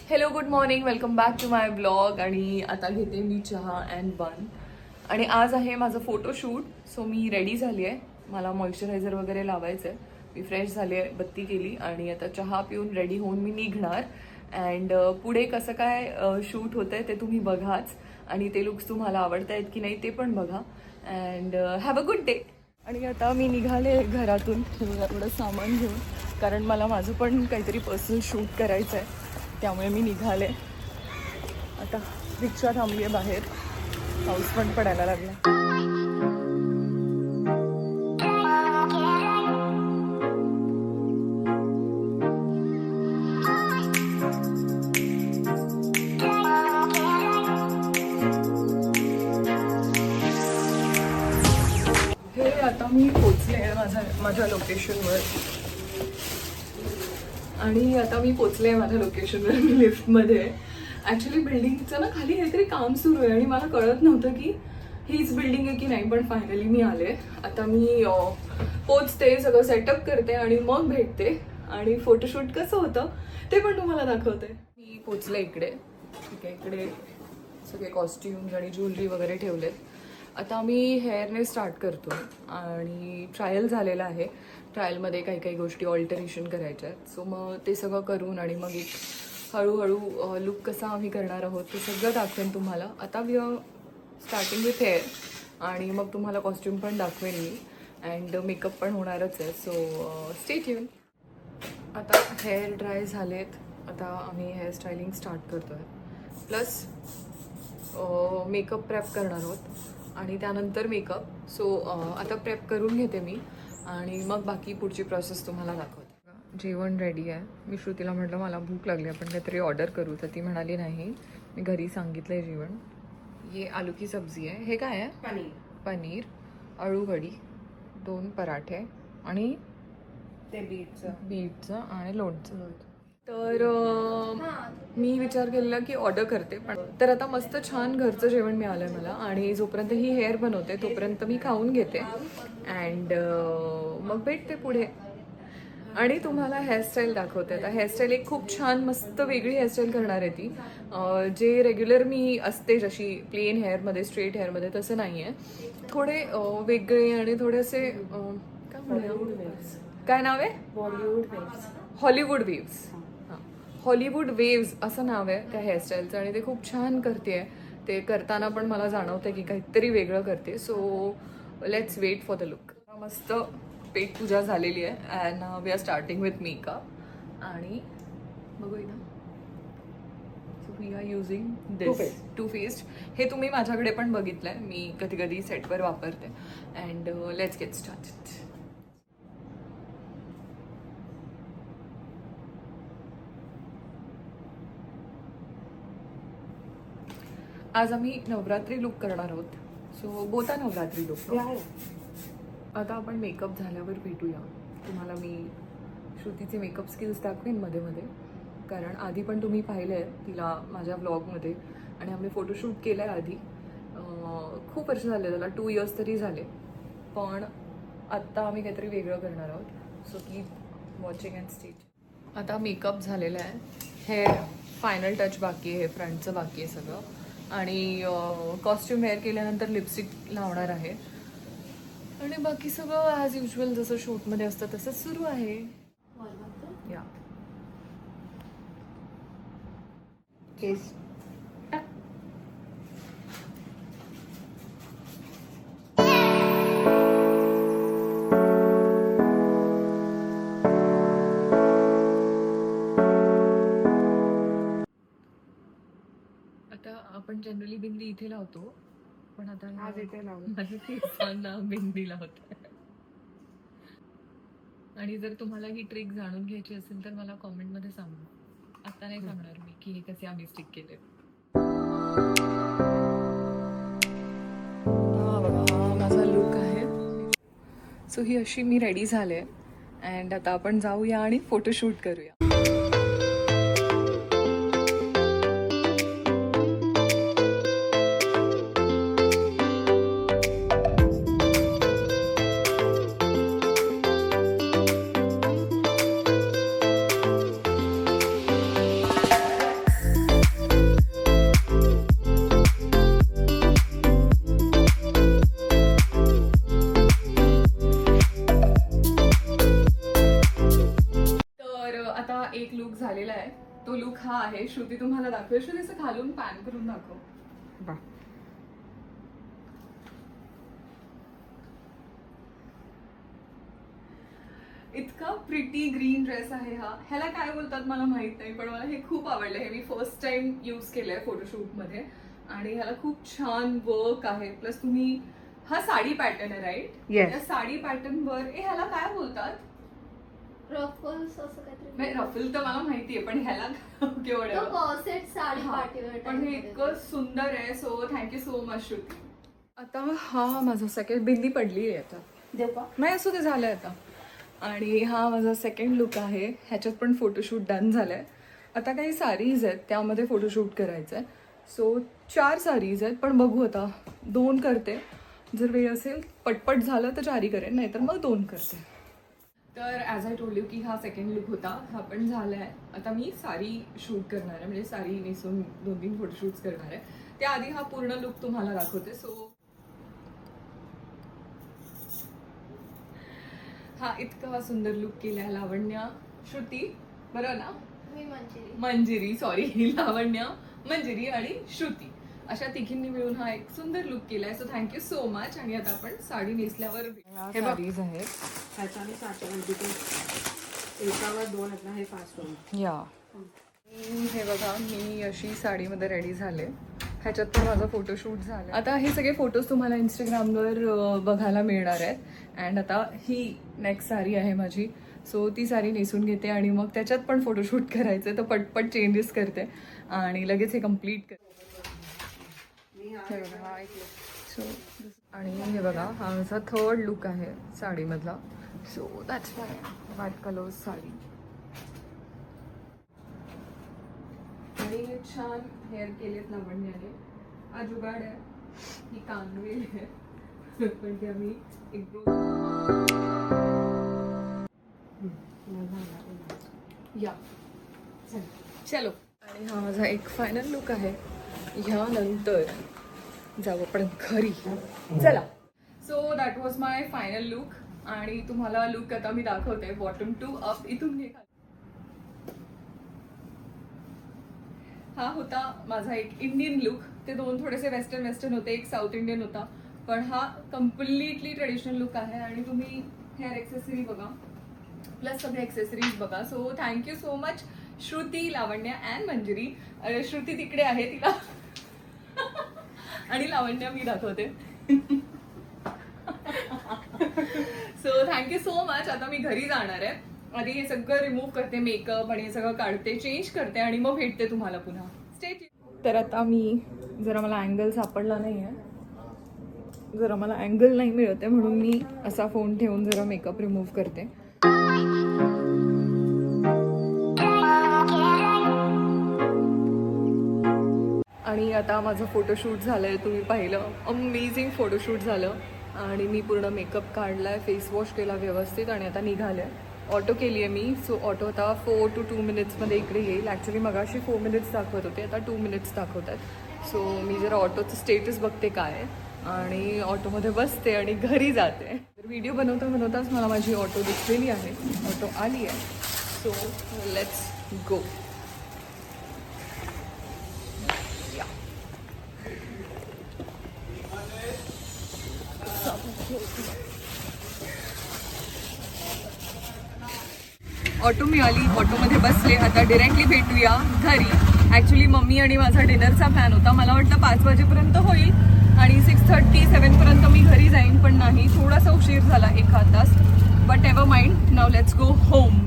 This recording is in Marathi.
Hello good morning, welcome back to my blog. आणि आता घेते मी चहा अँड बन. आणि आज आहे माझं फोटोशूट, सो मी रेडी झाली आहे. मला मॉइश्चरायझर वगैरे लावायचं आहे. मी फ्रेश झाली आहे, बत्ती केली आणि आता चहा पिऊन रेडी होऊन मी निघणार. अँड पुढे कसं काय शूट होतं आहे ते तुम्ही बघाच. आणि ते लुक्स तुम्हाला आवडत आहेत की नाही ते पण बघा. And have a good day. आणि आता मी निघाले घरातून थोडं सामान घेऊन, कारण मला माझं पण काहीतरी पर्सनल शूट करायचं आहे. त्यामुळे मी निघाले. आता रिक्षा थांबली आहे बाहेर, पाऊस पण पडायला लागला. हे आता मी पोचले माझ्या लोकेशनवर. आणि आता मी पोचले माझ्या लोकेशनवर. मी लिफ्टमध्ये. ॲक्च्युली बिल्डिंगचं ना खाली काहीतरी काम सुरू आहे आणि मला कळत नव्हतं की हीच बिल्डिंग आहे की नाही, पण फायनली मी आले. आता मी पोचते, सगळं सेटअप करते आणि मग भेटते. आणि फोटोशूट कसं होतं ते पण तुम्हाला दाखवते. मी पोचले इकडे. ठीक आहे, इकडे सगळे कॉस्ट्युम्स आणि ज्वेलरी वगैरे ठेवलेत. आता मी हेअरने स्टार्ट करतो. आणि ट्रायल झालेला आहे. ट्रायलमध्ये काही काही गोष्टी ऑल्टरेशन करायच्या आहेत. सो मग ते सगळं करून आणि मग एक हळूहळू लुक कसा आम्ही करणार आहोत ते सगळं दाखवेन तुम्हाला. आता वी स्टार्टिंग विथ हेअर, आणि मग तुम्हाला कॉस्ट्यूम पण दाखवेन मी. अँड मेकअप पण होणारच आहे, सो स्टे ट्यून. आता हेअर ड्राय झालेत. आता आम्ही हेअरस्टायलिंग स्टार्ट करतो आहे. प्लस मेकअप प्रेप करणार आहोत आणि त्यानंतर मेकअप. सो आता प्रेप करून घेते मी आणि मग बाकी पुढची प्रोसेस तुम्हाला दाखवते. जेवण रेडी आहे. मी श्रुतीला म्हटलं मला भूक लागली, आपण काहीतरी ऑर्डर करू, तर ती म्हणाली नाही, मी घरी सांगितलं आहे जेवण. हे आलू की सब्जी आहे. हे काय आहे? पनीर, अळूवडी, 2 पराठे आणि ते बीटचं आणि लोणचं. तर मी विचार केलेला की ऑर्डर करते, पण तर आता मस्त छान घरचं जेवण मिळालं आहे मला. आणि जोपर्यंत ही हेअर बनवते तोपर्यंत मी खाऊन घेते अँड मग भेटते पुढे आणि तुम्हाला हेअरस्टाईल दाखवते. आता हेअरस्टाईल एक खूप छान मस्त वेगळी हेअरस्टाईल करणार आहे ती. जे रेग्युलर मी असते जशी प्लेन हेअरमध्ये, स्ट्रेट हेअरमध्ये, तसं नाही आहे. थोडे वेगळे आणि थोडेसे काय म्हणूया, काय नाव आहे? Hollywood waves. हां, हॉलिवूड वेव्स असं नाव आहे त्या हेअरस्टाईलचं. आणि ते खूप छान करते. ते करताना पण मला जाणवतं की काहीतरी वेगळं करते. So let's wait for the look. मस्त पेट पूजा झालेली आहे and we are starting with makeup. आणि बघूया ना, so we are using this Too Faced. हे तुम्ही माझ्याकडे पण बघितलं आहे, मी कधी कधी सेटवर वापरते. And let's get started. आज आम्ही नवरात्री लुक करणार आहोत. सो बोता नवरात्री लुक. आता आपण मेकअप झाल्यावर भेटूया. तुम्हाला मी श्रुतीचे मेकअप स्किल्स दाखवेन मध्ये मध्ये, कारण आधी पण तुम्ही पाहिलं आहे तिला माझ्या व्लॉगमध्ये. आणि आम्ही फोटोशूट केलं आहे आधी. खूप वर्ष झाले त्याला, 2 इयर्स तरी झाले. पण आत्ता आम्ही काहीतरी वेगळं करणार आहोत. So keep watching and stay. आता मेकअप झालेला आहे. हेअर फायनल टच बाकी आहे, फ्रंटचं बाकी आहे सगळं. आणि कॉस्ट्यूम वेअर केल्यानंतर लिपस्टिक लावणार आहे. आणि बाकी सगळं ॲज युजल जसं शूटमध्ये असतं तसंच सुरू आहे. या केस आता आपण जनरली बिंदी इथे लावतो, पण आता आज इथे लावलं. माझ्या केसांना बिंदी लावते. आणि जर तुम्हाला ही ट्रिक जाणून घ्यायची असेल तर मला कॉमेंटमध्ये सांगा. आता नाही सांगणार मी की हे कसे आम्ही स्टिक केले. हा माझा लुक आहे. सो ही अशी मी रेडी झाले. अँड आता आपण जाऊया आणि फोटोशूट करूया. एक लुक झालेला आहे. तो लुक हा आहे. श्रुती तुम्हाला दाखवेल. श्रुती असं खालून पॅन करून दाखव. बा इतका प्रिटी ग्रीन ड्रेस आहे हा. ह्याला काय बोलतात मला माहित नाही, पण मला हे खूप आवडलं. हे मी फर्स्ट टाइम यूज केलंय फोटोशूट मध्ये आणि ह्याला खूप छान वर्क आहे. प्लस तुम्ही हा साडी पॅटर्न आहे राईट? Yes. या साडी पॅटर्न वर ह्याला काय बोलतात? रफल्स असं काहीतरी. नाही, रफल तर मला माहितीये, पण ह्याला केवढ तो कॉर्सेट साडी हा, पार्टीवर पण हे इतकं सुंदर आहे. So thank you so much Shruti. आता हा माझा सेकंड बिंदी पडली आहे आता. देऊ का? नाही असं ते झालंय आता. आणि हा माझा सेकंड लुक आहे. ह्याच्यात पण फोटोशूट डन झालंय. आता काही साडीज आहेत त्यामध्ये फोटोशूट करायचं आहे. सो 4 साडीज आहेत, पण बघू आता 2 करते. जर वेळ असेल पटपट झालं तर 4 करेन, नाहीतर मग 2 करते. तर ॲज आय टोल्ड यू की हा सेकंड लुक होता. हा पण झाला आहे. आता मी साडी शूट करणार आहे, म्हणजे साडी नेसून 2-3 फोटोशूट्स करणार आहे. त्याआधी हा पूर्ण लुक तुम्हाला दाखवते. सो हा इतका सुंदर लुक केलाय लावण्या, श्रुती बरं ना, मी मंजिरी. मंजिरी, सॉरी लावण्या, मंजिरी आणि श्रुती अशा तिघींनी मिळून हा एक सुंदर लुक केलाय. So thank you so much. आणि आता आपण साडी नेसल्यावर हे साडीज आहेत. ह्याचा आणि साच्या तिथे एकावर 2 आहेत ना, हे 5 होईल. या हे बघा, मी अशी साडीमध्ये रेडी झाले. ह्याच्यात पण माझा फोटोशूट झाला. आता हे सगळे फोटोज तुम्हाला इंस्टाग्रामवर बघायला मिळणार आहेत. अँड आता ही नेक्स्ट साडी आहे माझी. सो ती साडी नेसून घेते आणि मग त्याच्यात पण फोटोशूट करायचं, तर पटपट चेंजेस करते आणि लगेच हे कम्प्लीट करते. हे बघा हा एक लुक. सो आणि हे बघा हा माझा 3rd लुक आहे साडीमधला. So that's why white colour sari. आणि हे छान हेअर केलेत लावण्याने. हा जुगाड आहे, ही कानवेल आहे, पण ते आम्ही एक या चलो. आणि हा माझा एक फायनल लुक आहे. ह्यानंतर जाऊ आपण घरी. चला. So that was my final look. आणि तुम्हाला लुक आता मी दाखवते बॉटम टू अप. इथून घे. हा होता माझा एक इंडियन लुक. ते 2 थोडेसे वेस्टर्न होते, एक साऊथ इंडियन होता, पण हा कम्प्लिटली ट्रेडिशनल लुक आहे. आणि तुम्ही हेअर एक्सेसरी बघा, प्लस सगळे एक्सेसरीज बघा. So thank you so much Shruti, Lavanya and Manjiri. Shruti तिकडे आहे, तिला आणि लावण्या मी दाखवते. So thank you so much. आता मी घरी जाणार आहे. आधी हे सगळं रिमूव्ह करते, मेकअप आणि हे सगळं काढते, चेंज करते आणि मग भेटते तुम्हाला पुन्हा. स्टे. तर आता मी जरा मला अँगल सापडला नाही आहे, जरा मला अँगल नाही मिळत आहे, म्हणून मी असा फोन ठेवून जरा मेकअप रिमूव्ह करते. आणि आता माझं फोटोशूट झालंय, तुम्ही पाहिलं. अमेझिंग फोटोशूट झालं. आणि मी पूर्ण मेकअप काढलाय, फेस वॉश केला व्यवस्थित आणि आता निघाले. ऑटो केली आहे मी. सो ऑटो आता 4 to 2 मिनिट्समध्ये इकडे येईल. ॲक्च्युली मगाशी 4 मिनिट्स दाखवत होते, आता 2 मिनिट्स दाखवत आहेत. सो मी जरा ऑटोचं स्टेटस बघते काय आहे आणि ऑटोमध्ये बसते आणि घरी जाते. तर व्हिडिओ बनवताच मला माझी ऑटो दिसलेली आहे, ऑटो आली आहे. So let's go. ऑटो मिळाली, ऑटोमध्ये बसले. आता डिरेक्टली भेटूया घरी. ॲक्च्युली मम्मी आणि माझा डिनरचा प्लॅन होता. मला वाटतं 5 वाजेपर्यंत होईल आणि 6:30-7पर्यंत मी घरी जाईन, पण नाही, थोडासा उशीर झाला, 1 तास. But ever mind, now let's go home.